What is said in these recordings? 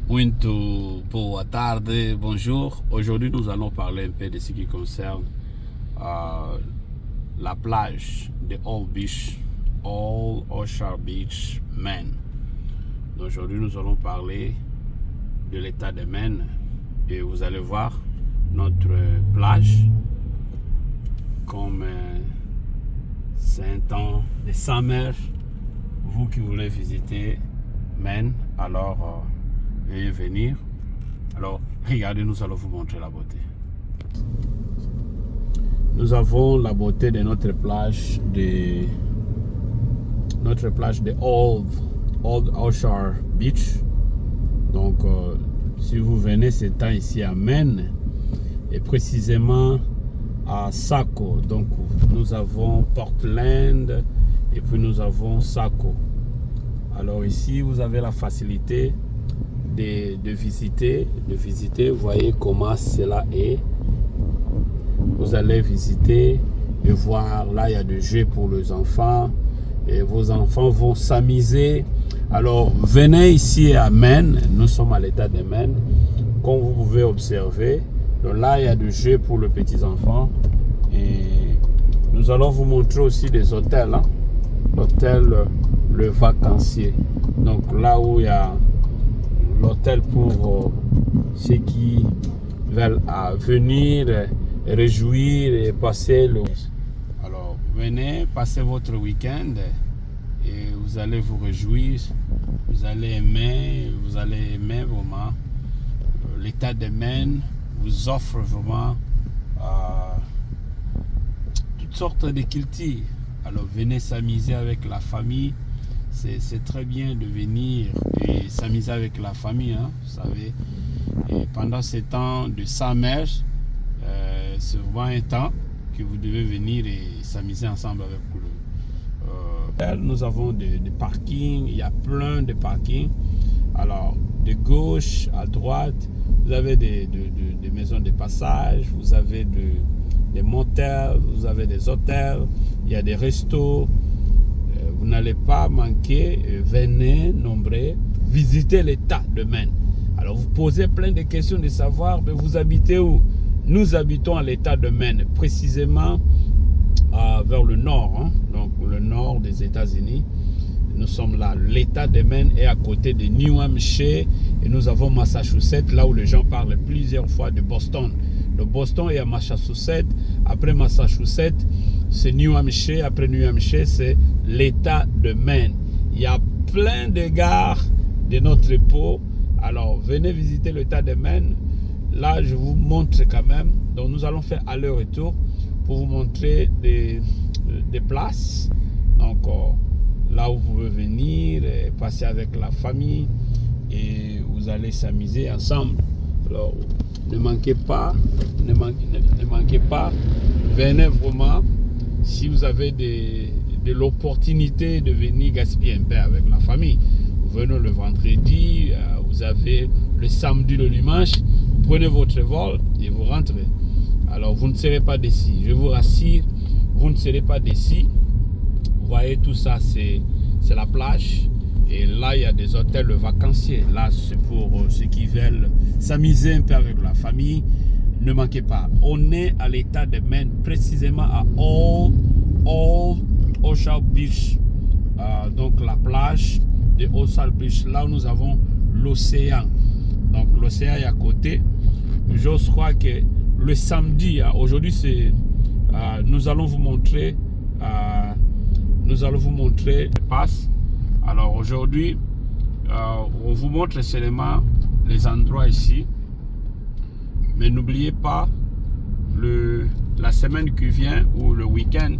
Muito boa tarde, bonjour. Aujourd'hui, nous allons parler un peu de ce qui concerne la plage de Old Beach, Old Orchard Beach, Maine. Aujourd'hui, nous allons parler de l'état de Maine et vous allez voir notre plage comme c'est un temps de summer. Vous qui voulez visiter Maine, alors veuillez venir. Alors regardez, nous allons vous montrer la beauté. Nous avons la beauté de notre plage de Old Orchard Beach. Donc si vous venez ce temps ici à Maine et précisément à Saco, donc nous avons Portland et puis nous avons Saco. Alors ici vous avez la facilité de visiter, vous voyez comment cela est. Vous allez visiter et voir, là il y a des jeux pour les enfants et vos enfants vont s'amuser. Alors venez ici à Maine, nous sommes à l'état de Maine, comme vous pouvez observer. Donc là il y a des jeux pour les petits enfants et nous allons vous montrer aussi des hôtels, hein? L'hôtel Le Vacancier, donc là où il y a l'hôtel pour ceux qui veulent venir réjouir et passer le... Alors venez passer votre week-end et vous allez vous réjouir, vous allez aimer vraiment. L'état de Maine vous offre vraiment toutes sortes de cultures. Alors venez s'amuser avec la famille. C'est très bien de venir et s'amuser avec la famille, hein, vous savez. Et pendant ces temps de summer, c'est vraiment un temps que vous devez venir et s'amuser ensemble avec vous. Nous avons des parkings, il y a plein de parkings. Alors, de gauche à droite, vous avez des maisons de passage, vous avez des motels, vous avez des hôtels, il y a des restos. Vous n'allez pas manquer, venez nombreux, visiter l'état de Maine. Alors vous posez plein de questions de savoir, mais vous habitez où? Nous habitons à l'état de Maine, précisément vers le nord, hein, donc le nord des États-Unis. Nous sommes là, l'état de Maine est à côté de New Hampshire et nous avons Massachusetts, là où les gens parlent plusieurs fois de Boston. De Boston est à Massachusetts, après Massachusetts c'est New Hampshire, après New Hampshire c'est l'état de Maine. Il y a plein de gares de notre repos. Alors venez visiter l'état de Maine. Là je vous montre quand même. Donc nous allons faire aller-retour pour vous montrer des places. Donc là où vous pouvez venir et passer avec la famille et vous allez s'amuser ensemble. Alors ne manquez pas, venez vraiment. Si vous avez de l'opportunité de venir gaspiller un peu avec la famille, vous venez le vendredi, vous avez le samedi, le dimanche, vous prenez votre vol et vous rentrez. Alors vous ne serez pas déçus, je vous rassure, vous ne serez pas déçus. Vous voyez tout ça, c'est la plage. Et là, il y a des hôtels vacanciers. Là, c'est pour ceux qui veulent s'amuser un peu avec la famille. Ne manquez pas. On est à l'état de Maine, précisément à Old Orchard Beach. Donc, la plage de Old Orchard Beach. Là où nous avons l'océan. Donc, l'océan est à côté. Je crois que le samedi, aujourd'hui, nous allons vous montrer les passes. Alors aujourd'hui, on vous montre seulement les endroits ici. Mais n'oubliez pas, la semaine qui vient ou le week-end,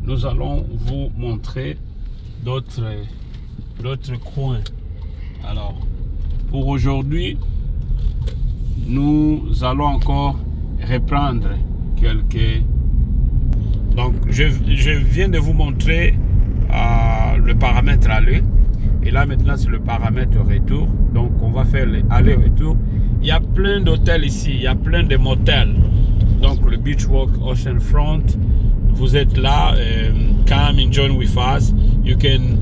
nous allons vous montrer d'autres coins. Alors, pour aujourd'hui, nous allons encore reprendre quelques... Donc, je viens de vous montrer le paramètre aller. Et là, maintenant, c'est le paramètre retour. Donc, on va faire aller-retour. Il y a plein d'hôtels ici. Il y a plein de motels. Donc, le Beach Walk Oceanfront. Vous êtes là. Come and join with us. You can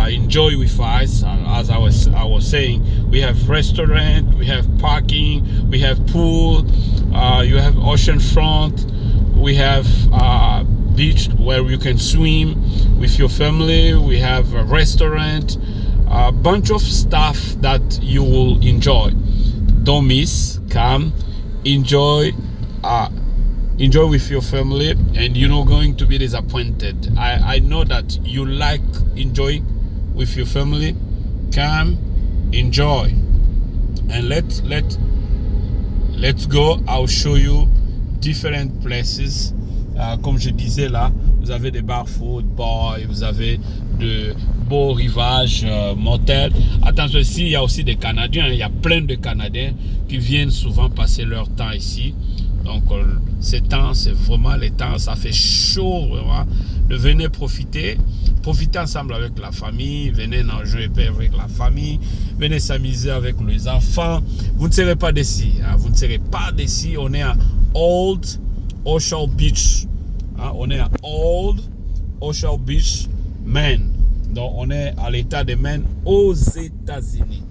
enjoy with us. As I was saying, we have restaurant, we have parking, we have pool, you have ocean front, we have beach where you can swim with your family, we have a restaurant, a bunch of stuff that you will enjoy. Don't miss. Come enjoy with your family, and you're not going to be disappointed. I know that you like enjoying with your family. Come enjoy, and let's go. I'll show you different places. Comme je disais là, vous avez des bar food boy, vous avez de beaux rivages, motels. Attention, ici il y a aussi des Canadiens, il y a plein de Canadiens qui viennent souvent passer leur temps ici. Donc ces temps, c'est vraiment les temps, ça fait chaud vraiment. Venez profiter ensemble avec la famille, venez nager avec la famille, venez s'amuser avec les enfants. Vous ne serez pas déçus, hein? Vous ne serez pas déçus. On est à Old Ocean Beach, hein? On est à Old Ocean Beach, Maine. Donc on est à l'état de Maine aux États-Unis.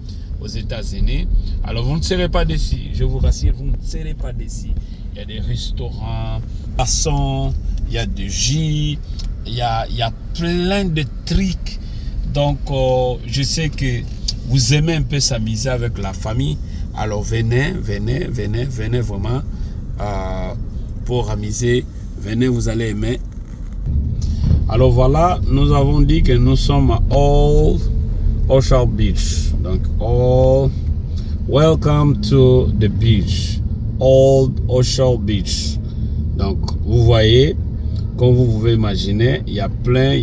Alors vous ne serez pas déçus, je vous rassure, vous ne serez pas déçus. Il y a des restaurants, poissons, il y a du jus, il y a plein de trucs. Donc je sais que vous aimez un peu s'amuser avec la famille. Alors venez vraiment pour amuser. Venez, vous allez aimer. Alors voilà, nous avons dit que nous sommes à Old Ocean Beach. Donc welcome to the beach, Old Ocean Beach. Donc vous voyez, comme vous pouvez imaginer, il y a plein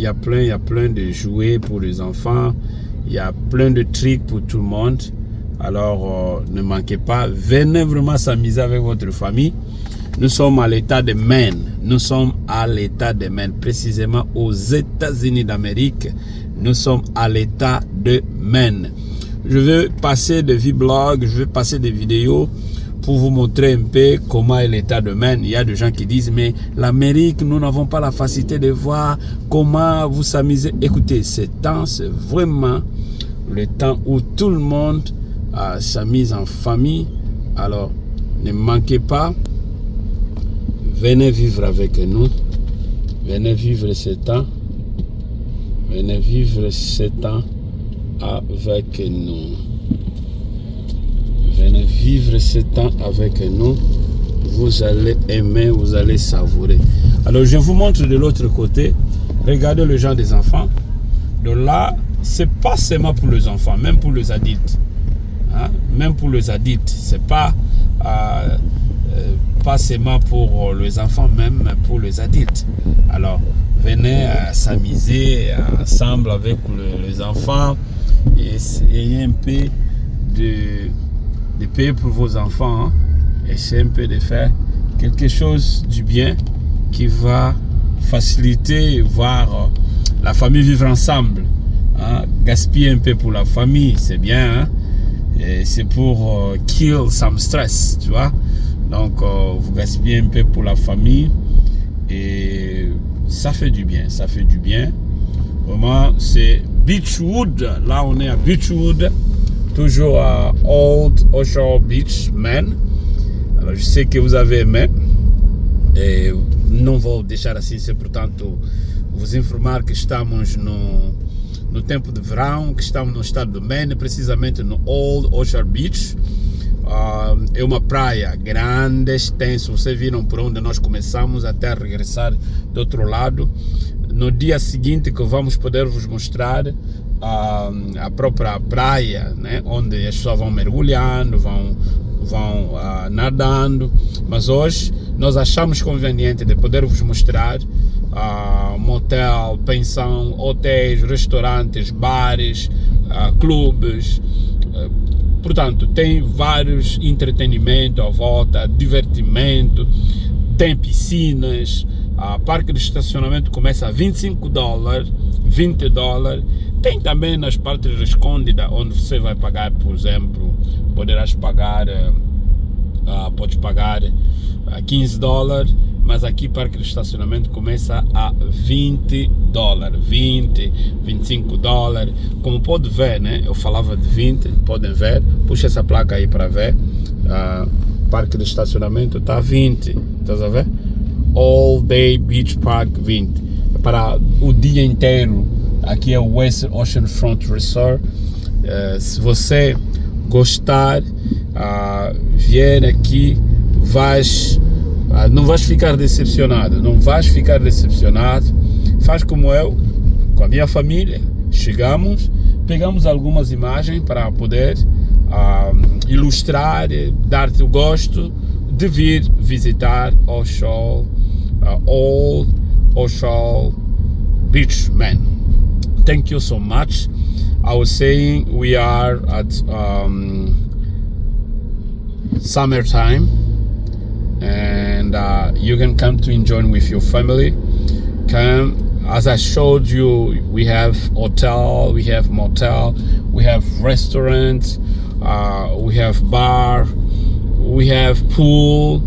de jouets pour les enfants, il y a plein de trucs pour tout le monde. Alors ne manquez pas, venez vraiment s'amuser avec votre famille. Nous sommes à l'état de Maine. Nous sommes à l'état de Maine, précisément aux États-Unis d'Amérique. Nous sommes à l'état de Maine. Je vais passer des vlogs, je vais passer des vidéos pour vous montrer un peu comment est l'état de Maine. Il y a des gens qui disent, mais l'Amérique, nous n'avons pas la facilité de voir comment vous s'amusez. Écoutez, ce temps, c'est vraiment le temps où tout le monde s'amuse en famille. Alors, ne manquez pas. Venez vivre avec nous. Venez vivre ce temps. Venez vivre ce temps avec nous. Venez vivre ce temps avec nous. Vous allez aimer, vous allez savourer. Alors, je vous montre de l'autre côté. Regardez le genre des enfants. De là, c'est pas seulement pour les enfants, même pour les adultes. Hein? Même pour les adultes. C'est pas seulement pour les enfants, même pour les adultes. Alors, venez s'amuser ensemble avec les enfants et ayez un peu de paix pour vos enfants. Hein? Essayez un peu de faire quelque chose du bien qui va faciliter, voir la famille vivre ensemble. Hein? Gaspiller un peu pour la famille, c'est bien. Hein? Et c'est pour kill some stress, tu vois. Donc, vous gaspillez un peu pour la famille et ça fait du bien, ça fait du bien. Vraiment, c'est Beachwood. Là, on est à Beachwood, toujours à Old Ocean Beach, Maine. Alors, je sais que vous avez aimé. E não vou deixar assim ser, portanto, vos informar que estamos no tempo de verão, que estamos no estado de Maine, precisamente no Old Ocean Beach. É uma praia grande, extensa. Vocês viram por onde nós começamos até regressar do outro lado. No dia seguinte que vamos poder vos mostrar a própria praia, né? Onde as pessoas vão mergulhando, vão nadando. Mas hoje nós achamos conveniente de poder vos mostrar motel, pensão, hotéis, restaurantes, bares, clubes. Portanto, tem vários entretenimentos à volta, divertimento, tem piscinas, parque de estacionamento começa a $25, $20. Tem também nas partes escondidas, onde você vai pagar, por exemplo, podes pagar $15 mas aqui parque de estacionamento começa a $20, 20, $25. Como pode ver, né? Eu falava de 20, podem ver. Puxa essa placa aí para ver. Parque de estacionamento está 20, estás a ver? All Day Beach Park 20. Para o dia inteiro. Aqui é o West Oceanfront Resort. Se você gostar, vier aqui, não vais ficar decepcionado, Faz como eu, com a minha família, chegamos, pegamos algumas imagens para poder ilustrar, dar-te o gosto de vir visitar All Ocean Beach, man. Thank you so much. I was saying we are at summertime, and you can come to enjoy with your family. Come, as I showed you, we have hotel, we have motel, we have restaurants, we have bar, we have pool.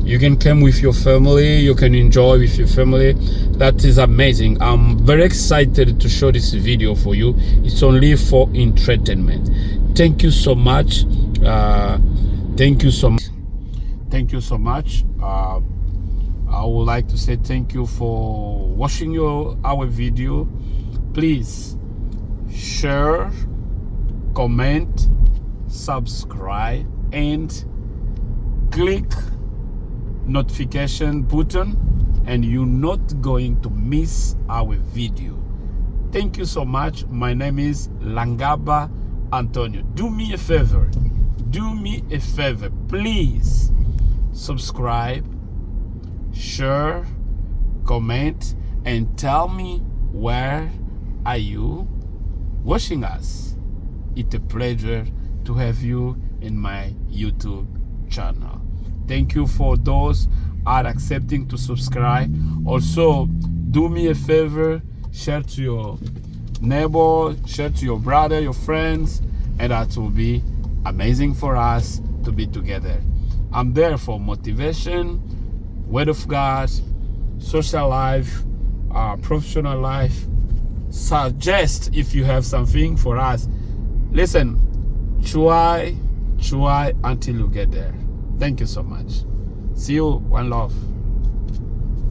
You can come with your family, you can enjoy with your family. That is amazing. I'm very excited to show this video for you. It's only for entertainment. Thank you so much. Thank you so much. I would like to say thank you for watching our video. Please share, comment, subscribe, and click notification button, and you're not going to miss our video. Thank you so much. My name is Langaba Antonio. Do me a favor, please subscribe, share, comment, and tell me where are you watching us. It's a pleasure to have you in my YouTube channel. Thank you for those are accepting to subscribe. Also, do me a favor, share to your neighbor, share to your brother, your friends, and that will be amazing for us to be together. I'm there for motivation, word of God, social life, professional life. Suggest if you have something for us. Listen, try until you get there. Thank you so much. See you. One love.